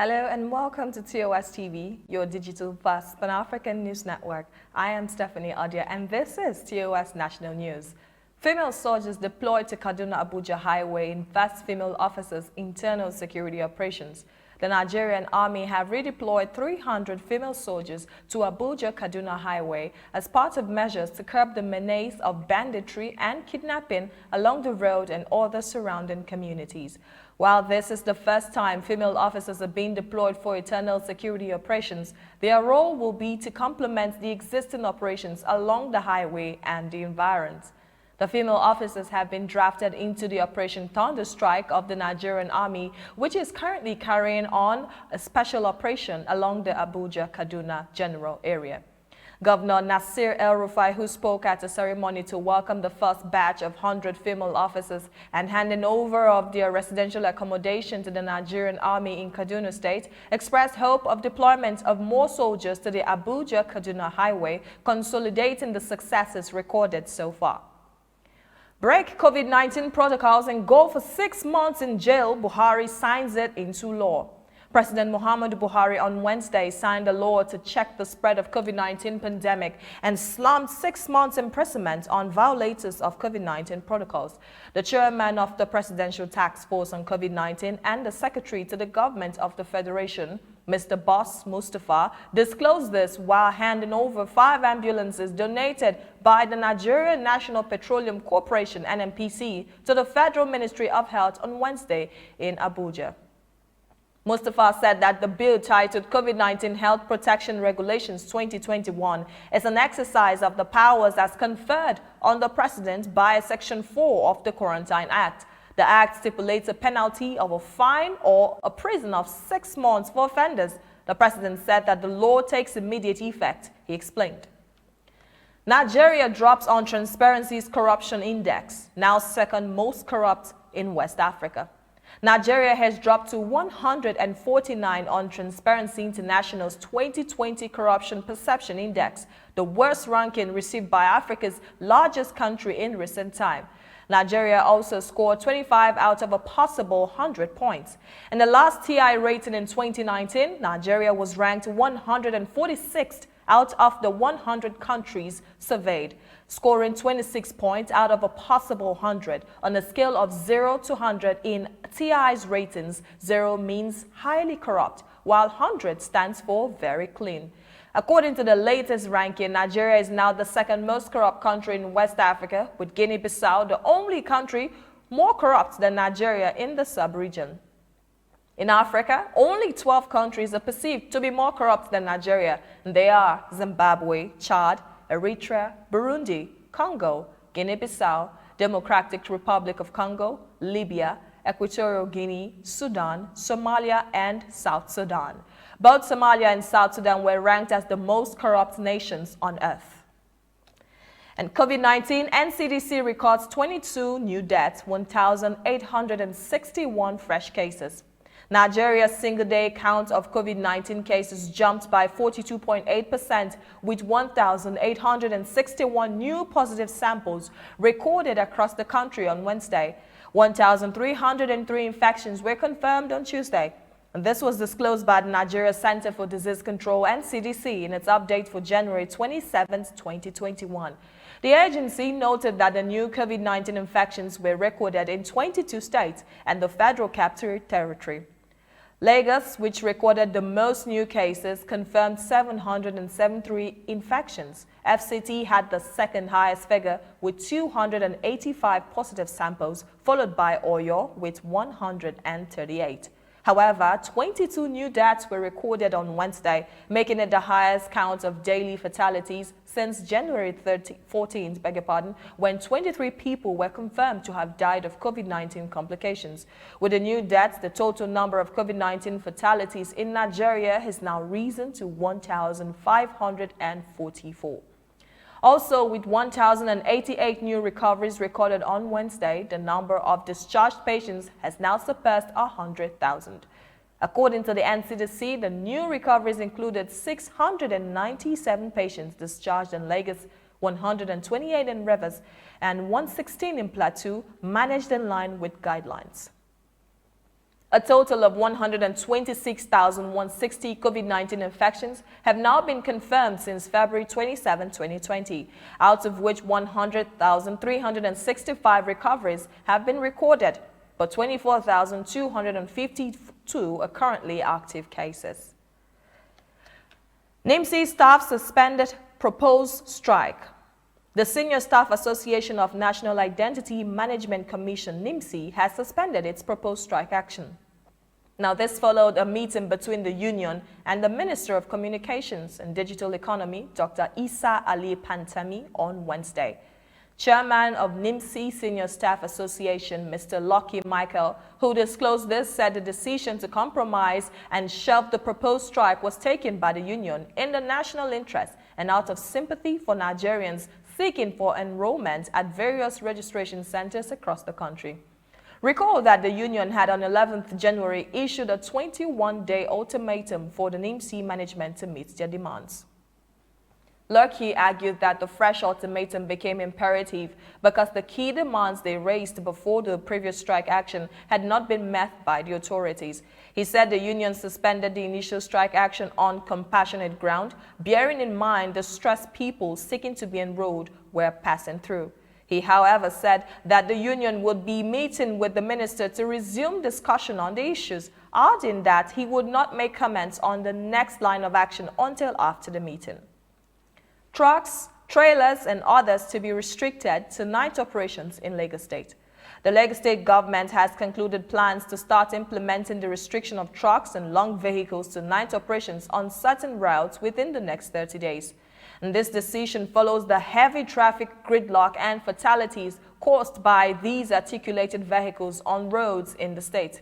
Hello and welcome to TOS TV, your digital first Pan-African news network. I am Stephanie Adia and this is TOS National News. Female soldiers deployed to Kaduna-Abuja Highway invest female officers' internal security operations. The Nigerian Army have redeployed 300 female soldiers to Abuja-Kaduna Highway as part of measures to curb the menace of banditry and kidnapping along the road and other surrounding communities. While this is the first time female officers are being deployed for internal security operations, their role will be to complement the existing operations along the highway and the environs. The female officers have been drafted into the Operation Thunder Strike of the Nigerian Army, which is currently carrying on a special operation along the Abuja-Kaduna general area. Governor Nasir El-Rufai, who spoke at a ceremony to welcome the first batch of 100 female officers and handing over of their residential accommodation to the Nigerian Army in Kaduna State, expressed hope of deployment of more soldiers to the Abuja-Kaduna Highway, consolidating the successes recorded so far. Break COVID-19 protocols and go for 6 months in jail, Buhari signs it into law. President Muhammadu Buhari on Wednesday signed a law to check the spread of COVID-19 pandemic and slammed 6 months imprisonment on violators of COVID-19 protocols. The chairman of the Presidential Task Force on COVID-19 and the secretary to the government of the Federation, Mr. Boss Mustafa, disclosed this while handing over 5 ambulances donated by the Nigerian National Petroleum Corporation (NNPC) to the Federal Ministry of Health on Wednesday in Abuja. Mustafa said that the bill titled COVID-19 Health Protection Regulations 2021 is an exercise of the powers as conferred on the President by Section 4 of the Quarantine Act. The Act stipulates a penalty of a fine or a prison of 6 months for offenders. The President said that the law takes immediate effect, he explained. Nigeria drops on Transparency's Corruption Index, now second most corrupt in West Africa. Nigeria has dropped to 149 on Transparency International's 2020 Corruption Perception Index, the worst ranking received by Africa's largest country in recent time. Nigeria also scored 25 out of a possible 100 points. In the last TI rating in 2019, Nigeria was ranked 146th out of the 100 countries surveyed, scoring 26 points out of a possible 100. On a scale of 0 to 100 in TI's ratings, 0 means highly corrupt, while 100 stands for very clean. According to the latest ranking, Nigeria is now the second most corrupt country in West Africa, with Guinea-Bissau the only country more corrupt than Nigeria in the sub-region. In Africa, only 12 countries are perceived to be more corrupt than Nigeria. They are Zimbabwe, Chad, Eritrea, Burundi, Congo, Guinea-Bissau, Democratic Republic of Congo, Libya, Equatorial Guinea, Sudan, Somalia, and South Sudan. Both Somalia and South Sudan were ranked as the most corrupt nations on earth. And COVID-19, NCDC records 22 new deaths, 1,861 fresh cases. Nigeria's single-day count of COVID-19 cases jumped by 42.8%, with 1,861 new positive samples recorded across the country on Wednesday. 1,303 infections were confirmed on Tuesday. And this was disclosed by the Nigeria Center for Disease Control (NCDC) in its update for January 27, 2021. The agency noted that the new COVID-19 infections were recorded in 22 states and the Federal Capital Territory. Lagos, which recorded the most new cases, confirmed 773 infections. FCT had the second highest figure with 285 positive samples, followed by Oyo with 138. However, 22 new deaths were recorded on Wednesday, making it the highest count of daily fatalities since January 14th, when 23 people were confirmed to have died of COVID-19 complications. With the new deaths, the total number of COVID-19 fatalities in Nigeria has now risen to 1,544. Also, with 1,088 new recoveries recorded on Wednesday, the number of discharged patients has now surpassed 100,000. According to the NCDC, the new recoveries included 697 patients discharged in Lagos, 128 in Rivers, and 116 in Plateau, managed in line with guidelines. A total of 126,160 COVID-19 infections have now been confirmed since February 27, 2020, out of which 100,365 recoveries have been recorded, but 24,252 are currently active cases. NIMC staff suspended proposed strike. The Senior Staff Association of National Identity Management Commission, NIMC, has suspended its proposed strike action. Now, this followed a meeting between the union and the Minister of Communications and Digital Economy, Dr. Isa Ali Pantami, on Wednesday. Chairman of NIMC Senior Staff Association, Mr. Lucky Michael, who disclosed this, said the decision to compromise and shelve the proposed strike was taken by the union in the national interest and out of sympathy for Nigerians seeking for enrollment at various registration centers across the country. Recall that the union had on 11th January issued a 21-day ultimatum for the NIMC management to meet their demands. Lucky argued that the fresh ultimatum became imperative because the key demands they raised before the previous strike action had not been met by the authorities. He said the union suspended the initial strike action on compassionate ground, bearing in mind the stress people seeking to be enrolled were passing through. He, however, said that the union would be meeting with the minister to resume discussion on the issues, adding that he would not make comments on the next line of action until after the meeting. Trucks, trailers, and others to be restricted to night operations in Lagos State. The Lagos State government has concluded plans to start implementing the restriction of trucks and long vehicles to night operations on certain routes within the next 30 days. And this decision follows the heavy traffic gridlock and fatalities caused by these articulated vehicles on roads in the state.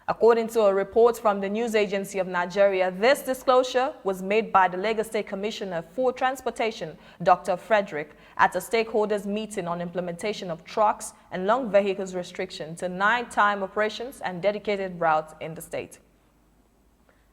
According to a report from the News Agency of Nigeria, this disclosure was made by the Lagos State Commissioner for Transportation, Dr. Frederick, at a stakeholders meeting on implementation of trucks and long vehicles restriction to nighttime operations and dedicated routes in the state.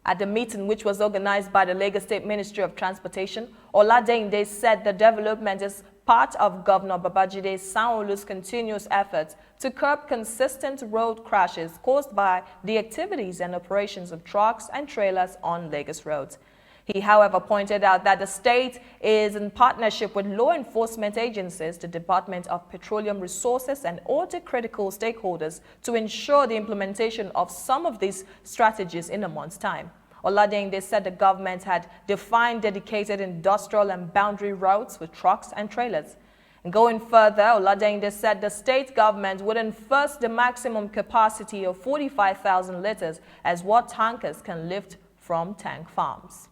At the meeting, which was organized by the Lagos State Ministry of Transportation, Oladeyinde said the development is part of Governor Babajide Sanwo-Olu's continuous efforts to curb consistent road crashes caused by the activities and operations of trucks and trailers on Lagos roads. He, however, pointed out that the state is in partnership with law enforcement agencies, the Department of Petroleum Resources, and other critical stakeholders to ensure the implementation of some of these strategies in a month's time. Oladeyinde said the government had defined dedicated industrial and boundary routes for trucks and trailers. And going further, Oladeyinde said the state government would enforce the maximum capacity of 45,000 liters as what tankers can lift from tank farms.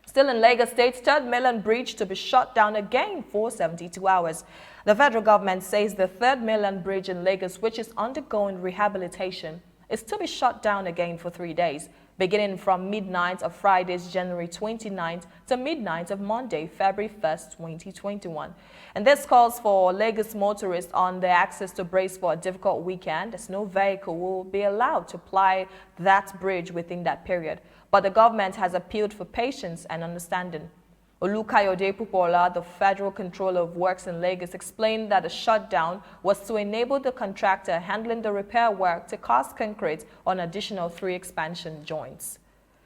Still in Lagos State, third mainland bridge to be shut down again for 72 hours. The federal government says the third mainland bridge in Lagos, which is undergoing rehabilitation, is to be shut down again for 3 days, beginning from midnight of Friday's January 29th to midnight of Monday, February 1st, 2021. And this calls for Lagos motorists on their access to brace for a difficult weekend, as no vehicle will be allowed to ply that bridge within that period. But the government has appealed for patience and understanding. Olukayode Pupola, the Federal Controller of Works in Lagos, explained that the shutdown was to enable the contractor handling the repair work to cast concrete on additional 3 expansion joints.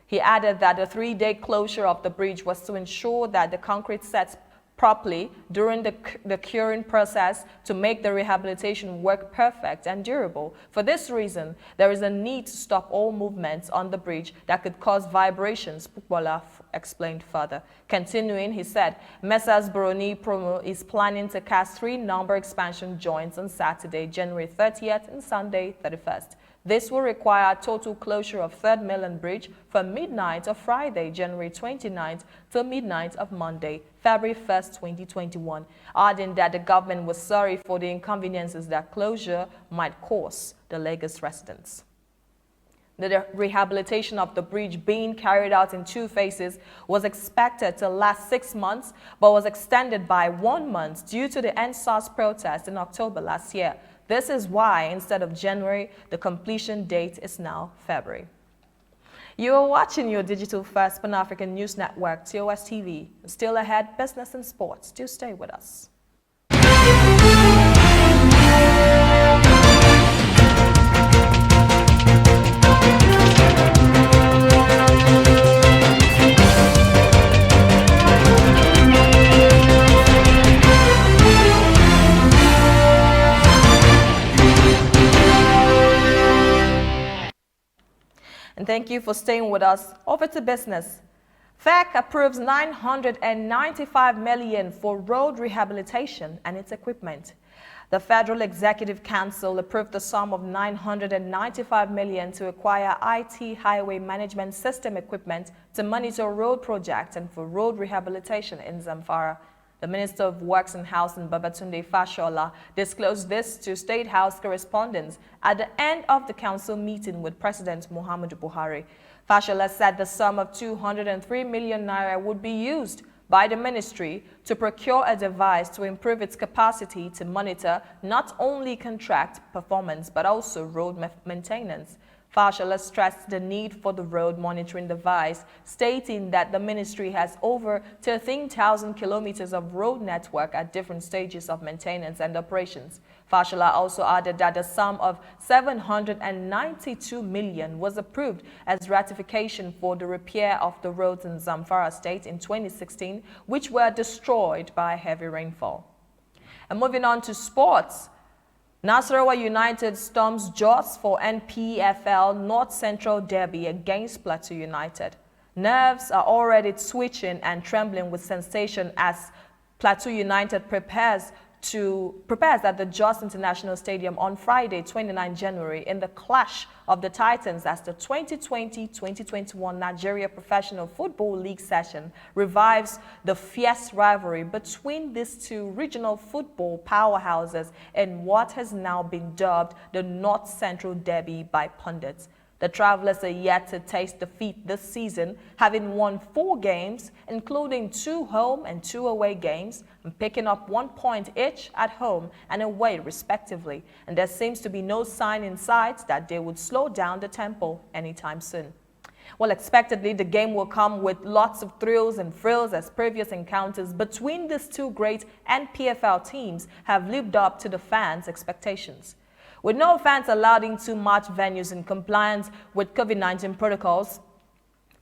He added that the 3-day closure of the bridge was to ensure that the concrete sets properly during the curing process to make the rehabilitation work perfect and durable. For this reason, there is a need to stop all movements on the bridge that could cause vibrations, Pupola explained further. Continuing, he said, Messrs. Broni Promo is planning to cast 3 number expansion joints on Saturday, January 30th and Sunday, 31st. This will require a total closure of 3rd Mainland Bridge from midnight of Friday, January 29th to midnight of Monday, February 1st, 2021, adding that the government was sorry for the inconveniences that closure might cause the Lagos residents. The rehabilitation of the bridge, being carried out in 2 phases, was expected to last 6 months, but was extended by 1 month due to the NSAS protest in October last year. This is why, instead of January, the completion date is now February. You are watching your digital first Pan-African News Network, TOS TV. Still ahead, business and sports. Do stay with us. Thank you for staying with us. Over to business. FEC approves $995 million for road rehabilitation and its equipment. The Federal Executive Council approved a sum of $995 million to acquire IT highway management system equipment to monitor road projects and for road rehabilitation in Zamfara. The Minister of Works and Housing, Babatunde Fashola, disclosed this to State House correspondents at the end of the council meeting with President Muhammadu Buhari. Fashola said the sum of 203 million naira would be used by the ministry to procure a device to improve its capacity to monitor not only contract performance but also road maintenance. Fashola stressed the need for the road monitoring device, stating that the ministry has over 13,000 kilometers of road network at different stages of maintenance and operations. Fashola also added that the sum of 792 million was approved as ratification for the repair of the roads in Zamfara state in 2016, which were destroyed by heavy rainfall. And moving on to sports. Nasarawa United storms JOS for NPFL North Central Derby against Plateau United. Nerves are already twitching and trembling with sensation as Plateau United prepares at the JOS International Stadium on Friday, 29 January, in the clash of the Titans as the 2020-2021 Nigeria Professional Football League session revives the fierce rivalry between these two regional football powerhouses in what has now been dubbed the North Central Derby by pundits. The Travelers are yet to taste defeat this season, having won 4 games, including 2 home and 2 away games, and picking up 1 point each at home and away respectively. And there seems to be no sign in sight that they would slow down the tempo anytime soon. Well, expectedly, the game will come with lots of thrills and frills as previous encounters between these two great NPFL teams have lived up to the fans' expectations. With no fans allowed into match venues in compliance with COVID-19 protocols,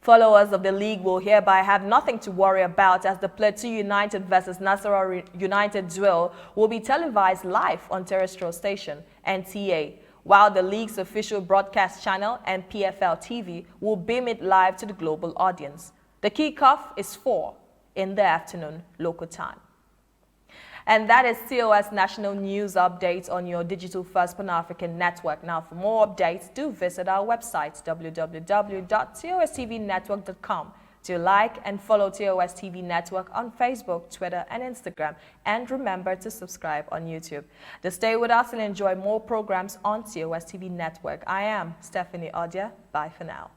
followers of the league will hereby have nothing to worry about as the Plateau United versus Nasarawa United duel will be televised live on terrestrial station NTA, while the league's official broadcast channel NPFL TV will beam it live to the global audience. The kickoff is 4 in the afternoon local time. And that is TOS National News Updates on your Digital First Pan-African Network. Now, for more updates, do visit our website, www.tostvnetwork.com. Do like and follow TOS TV Network on Facebook, Twitter, and Instagram. And remember to subscribe on YouTube. To stay with us and enjoy more programs on TOS TV Network. I am Stephanie Odia. Bye for now.